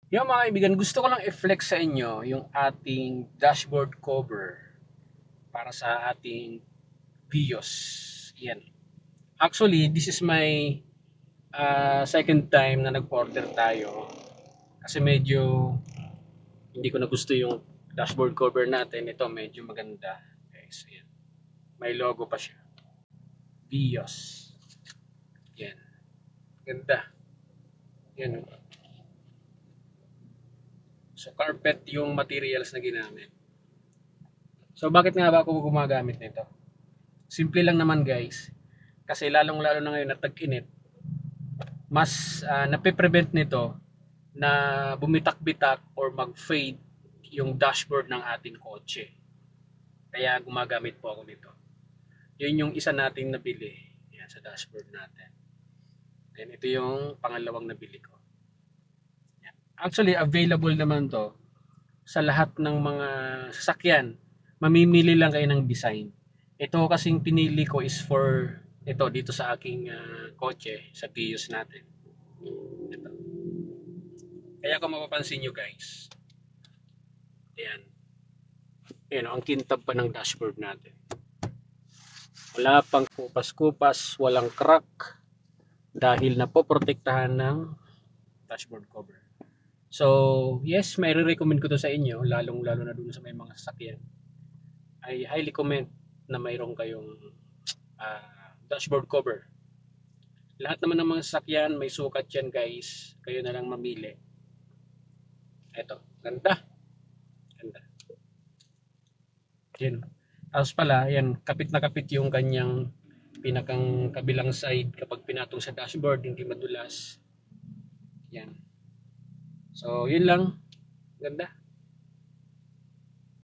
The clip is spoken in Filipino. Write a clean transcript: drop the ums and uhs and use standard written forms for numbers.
Yung mga kaibigan, gusto ko lang i-flex sa inyo yung ating dashboard cover para sa ating Vios. Yan. Actually, this is my second time na nag-order tayo kasi medyo hindi ko na gusto yung dashboard cover natin. Ito medyo maganda. Guys, yan. May logo pa siya. Vios. Yan. Ganda. Yan. So, carpet yung materials na ginamit. So, bakit nga ba ako gumagamit nito? Simple lang naman guys. Kasi lalong-lalo na ngayon na tag-init, mas nape-prevent nito na bumitak-bitak or mag-fade yung dashboard ng ating kotse. Kaya gumagamit po ako nito. Yun yung isa nating nabili. Yan, sa dashboard natin. Then ito yung pangalawang nabili ko. Yan. Actually, available naman to sa lahat ng mga sasakyan. Mamimili lang kayo ng design. Ito kasing pinili ko is for ito dito sa aking kotse, sa Vios natin. Ito. Kaya kung mapapansin nyo guys, ayan, ayan ang kintab pa ng dashboard natin. Wala pang kupas-kupas, walang crack dahil napoprotektahan ng dashboard cover. So, yes, may recommend ko to sa inyo, lalong-lalo na dun sa may mga sasakyan. I highly recommend na mayroon kayong dashboard cover. Lahat naman ng mga sasakyan, may sukat yan guys. Kayo na lang mamili. Eto, ganda. Ganda. Yan. Tapos pala, yan, kapit na kapit yung kanyang pinakang kabilang side kapag pinatong sa dashboard, hindi madulas. Yan. So, yun lang. Ganda.